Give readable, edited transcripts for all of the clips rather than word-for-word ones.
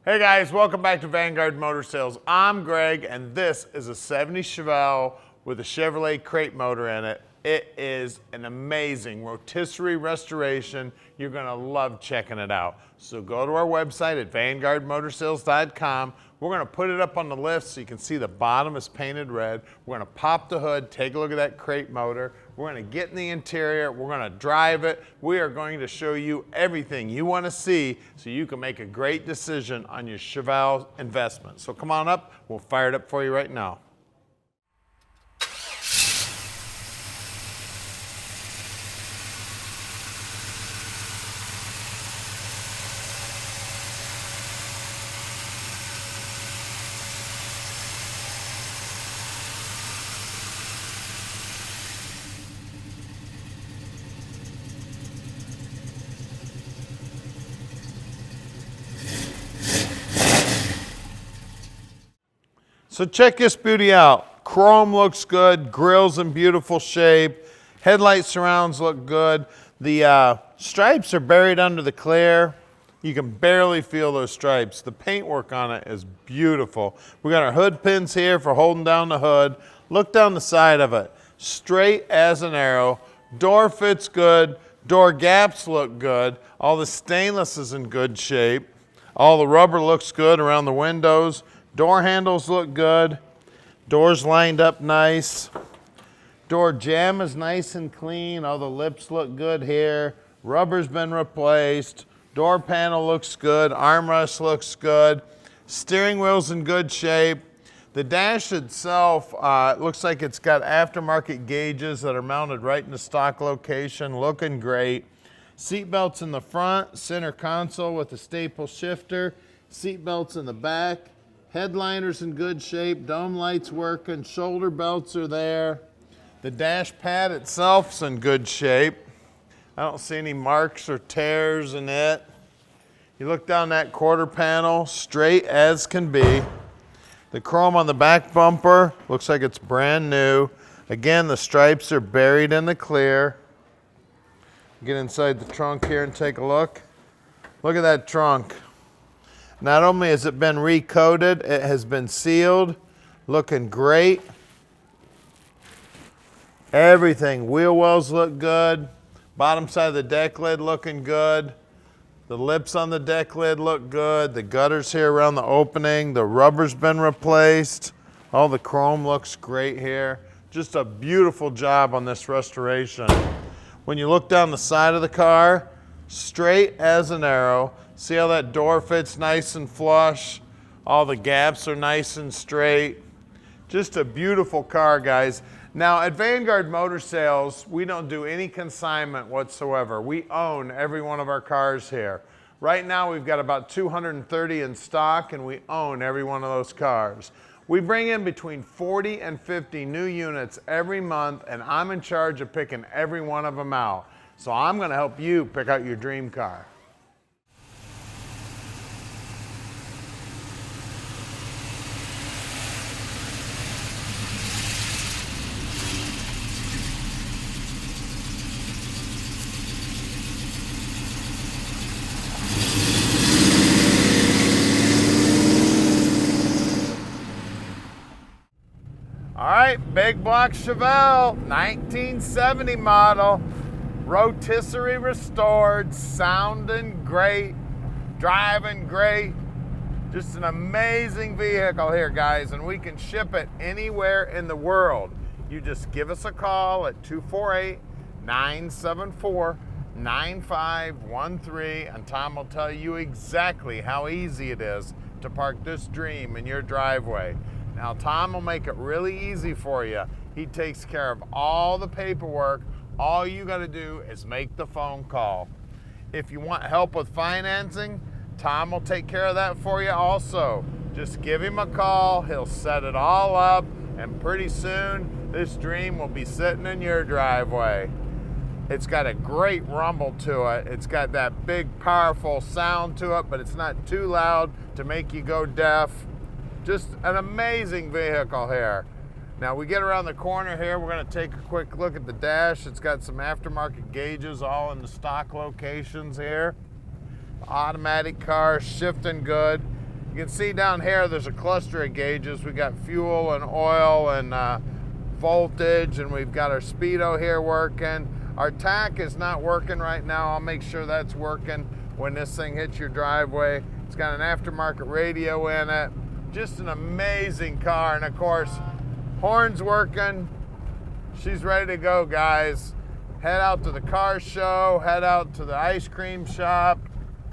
Hey guys, welcome back to Vanguard Motor Sales. I'm Greg, and this is a 70 Chevelle with a Chevrolet crate motor in it. It is an amazing rotisserie restoration. You're gonna love checking it out. So go to our website at vanguardmotorsales.com. We're gonna put it up on the lift so you can see the bottom is painted red. We're gonna pop the hood, take a look at that crate motor. We're gonna get in the interior, we're gonna drive it. We are going to show you everything you wanna see so you can make a great decision on your Chevelle investment. So come on up, we'll fire it up for you right now. So check this beauty out. Chrome looks good, grill's in beautiful shape, headlight surrounds look good. The stripes are buried under the clear. You can barely feel those stripes. The paintwork on it is beautiful. We got our hood pins here for holding down the hood. Look down the side of it, straight as an arrow. Door fits good, door gaps look good. All the stainless is in good shape. All the rubber looks good around the windows. Door handles look good. Doors lined up nice. Door jamb is nice and clean. All the lips look good here. Rubber's been replaced. Door panel looks good. Armrest looks good. Steering wheel's in good shape. The dash itself looks like it's got aftermarket gauges that are mounted right in the stock location, looking great. Seat belts in the front, center console with a staple shifter. Seat belts in the back. Headliner's in good shape, dome lights working, shoulder belts are there. The dash pad itself's in good shape. I don't see any marks or tears in it. You look down that quarter panel, straight as can be. The chrome on the back bumper looks like it's brand new. Again, the stripes are buried in the clear. Get inside the trunk here and take a look. Look at that trunk. Not only has it been recoated, it has been sealed, looking great. Everything, wheel wells look good. Bottom side of the deck lid looking good. The lips on the deck lid look good. The gutters here around the opening. The rubber's been replaced. All the chrome looks great here. Just a beautiful job on this restoration. When you look down the side of the car, straight as an arrow. See how that door fits nice and flush? All the gaps are nice and straight. Just a beautiful car, guys. Now, at Vanguard Motor Sales, we don't do any consignment whatsoever. We own every one of our cars here. Right now, we've got about 230 in stock, and we own every one of those cars. We bring in between 40 and 50 new units every month, and I'm in charge of picking every one of them out. So I'm gonna help you pick out your dream car. All right, big block Chevelle, 1970 model, Rotisserie Restored, sounding great, driving great. Just an amazing vehicle here, guys, and we can ship it anywhere in the world. You just give us a call at 248-974-9513, and Tom will tell you exactly how easy it is to park this dream in your driveway. Now, Tom will make it really easy for you. He takes care of all the paperwork. All you got to do is make the phone call. If you want help with financing, Tom will take care of that for you also. Just give him a call. He'll set it all up, and pretty soon, this dream will be sitting in your driveway. It's got a great rumble to it. It's got that big, powerful sound to it, but it's not too loud to make you go deaf. Just an amazing vehicle here. Now we get around the corner here, we're gonna take a quick look at the dash. It's got some aftermarket gauges all in the stock locations here. Automatic car, shifting good. You can see down here there's a cluster of gauges. We got fuel and oil and voltage, and we've got our speedo here working. Our tack is not working right now. I'll make sure that's working when this thing hits your driveway. It's got an aftermarket radio in it. Just an amazing car, and of course, horn's working. She's ready to go, guys. Head out to the car show, head out to the ice cream shop,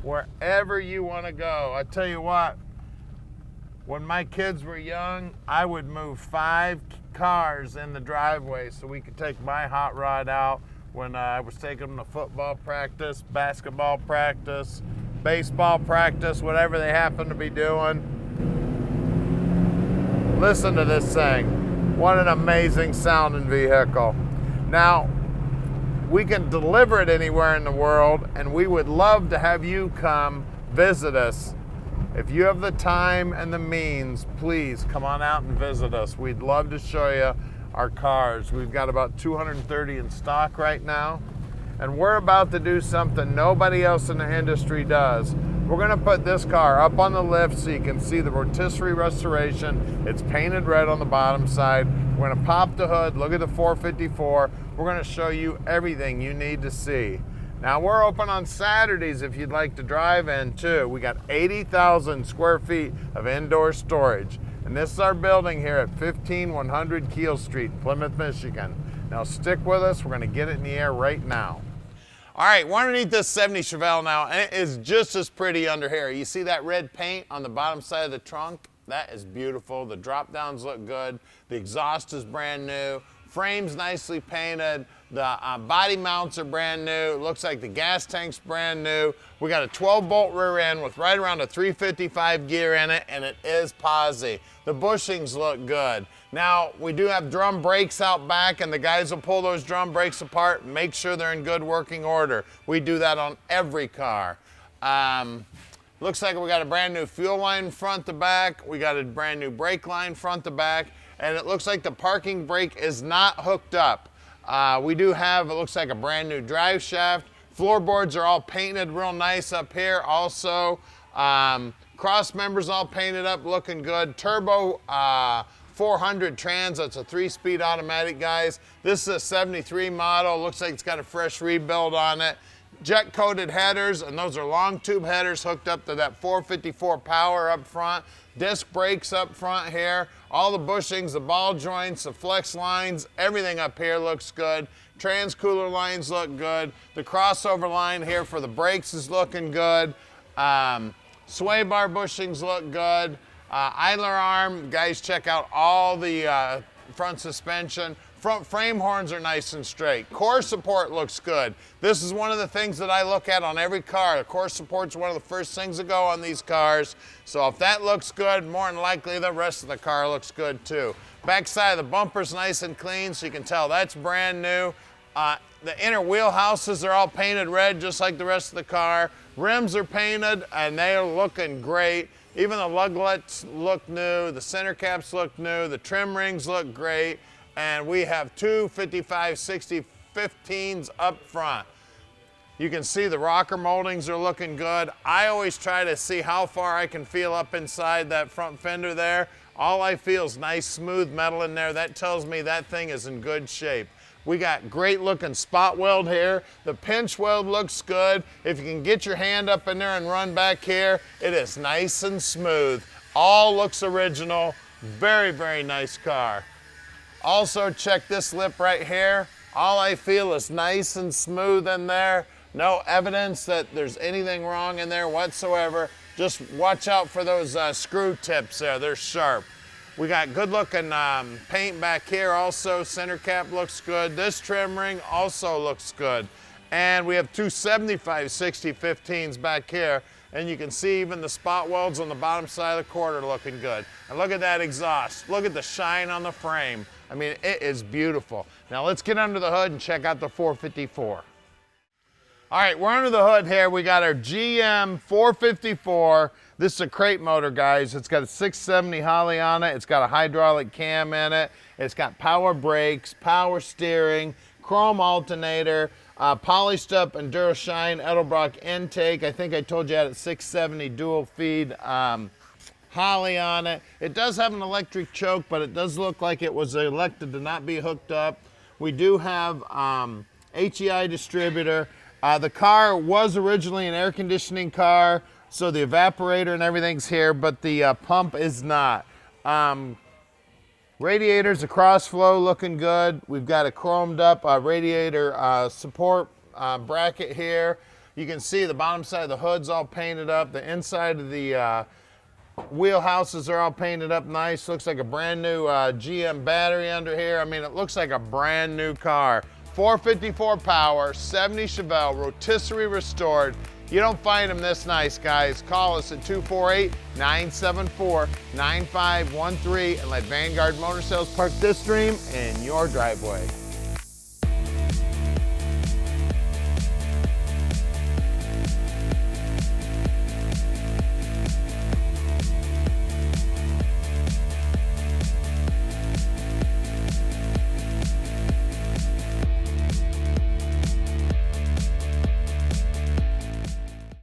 wherever you want to go. I tell you what, when my kids were young, I would move 5 cars in the driveway so we could take my hot rod out when I was taking them to football practice, basketball practice, baseball practice, whatever they happen to be doing. Listen to this thing. What an amazing sounding vehicle. Now, we can deliver it anywhere in the world, and we would love to have you come visit us. If you have the time and the means, please come on out and visit us. We'd love to show you our cars. We've got about 230 in stock right now, and we're about to do something nobody else in the industry does. We're gonna put this car up on the lift so you can see the rotisserie restoration. It's painted red on the bottom side. We're gonna pop the hood, look at the 454. We're gonna show you everything you need to see. Now, we're open on Saturdays if you'd like to drive in too. We got 80,000 square feet of indoor storage. And this is our building here at 15100 Keel Street, Plymouth, Michigan. Now stick with us, we're gonna get it in the air right now. All right, we're underneath this 70 Chevelle now, and it is just as pretty under here. You see that red paint on the bottom side of the trunk? That is beautiful. The drop downs look good. The exhaust is brand new. Frame's nicely painted. The body mounts are brand new. It looks like the gas tank's brand new. We got a 12-bolt rear end with right around a 355 gear in it, and it is Posi. The bushings look good. Now, we do have drum brakes out back, and the guys will pull those drum brakes apart and make sure they're in good working order. We do that on every car. Looks like we got a brand new fuel line front to back. We got a brand new brake line front to back, and it looks like the parking brake is not hooked up. We do have, it looks like a brand new drive shaft. Floorboards are all painted real nice up here also. Cross members all painted up, looking good. Turbo 400 trans, that's a 3-speed automatic, guys. This is a 73 model. Looks like it's got a fresh rebuild on it. Jet coated headers, and those are long tube headers hooked up to that 454 power up front. Disc brakes up front here. All the bushings, the ball joints, the flex lines, everything up here looks good. Trans cooler lines look good. The crossover line here for the brakes is looking good. Sway bar bushings look good. Idler arm, guys, check out all the front suspension. Front frame horns are nice and straight. Core support looks good. This is one of the things that I look at on every car. The core support's one of the first things to go on these cars. So if that looks good, more than likely the rest of the car looks good too. Back side of the bumper's nice and clean, so you can tell that's brand new. The inner wheelhouses are all painted red just like the rest of the car. Rims are painted and they are looking great. Even the luglets look new, the center caps look new, the trim rings look great. And we have two 55/60 15s up front. You can see the rocker moldings are looking good. I always try to see how far I can feel up inside that front fender there. All I feel is nice smooth metal in there. That tells me that thing is in good shape. We got great looking spot weld here. The pinch weld looks good. If you can get your hand up in there and run back here, it is nice and smooth. All looks original. Very, very nice car. Also, check this lip right here. All I feel is nice and smooth in there. No evidence that there's anything wrong in there whatsoever. Just watch out for those screw tips there. They're sharp. We got good looking paint back here also. Center cap looks good. This trim ring also looks good. And we have two 75/60 15s back here. And you can see even the spot welds on the bottom side of the quarter looking good. And look at that exhaust. Look at the shine on the frame. I mean, it is beautiful. Now let's get under the hood and check out the 454. All right, we're under the hood here. We got our GM 454. This is a crate motor, guys. It's got a 670 Holley on it. It's got a hydraulic cam in it. It's got power brakes, power steering, chrome alternator, polished up Enduro-Shine Edelbrock intake. I think I told you I had a 670 dual feed Holly on it. It does have an electric choke, but it does look like it was elected to not be hooked up. We do have HEI distributor. The car was originally an air conditioning car, so the evaporator and everything's here, but the pump is not. Radiator's a cross flow, looking good. We've got a chromed up radiator support bracket here. You can see the bottom side of the hood's all painted up. The inside of the wheelhouses are all painted up nice. Looks like a brand new GM battery under here. I mean, it looks like a brand new car. 454 power, 70 Chevelle, Rotisserie Restored. You don't find them this nice, guys. Call us at 248-974-9513 and let Vanguard Motor Sales park this dream in your driveway.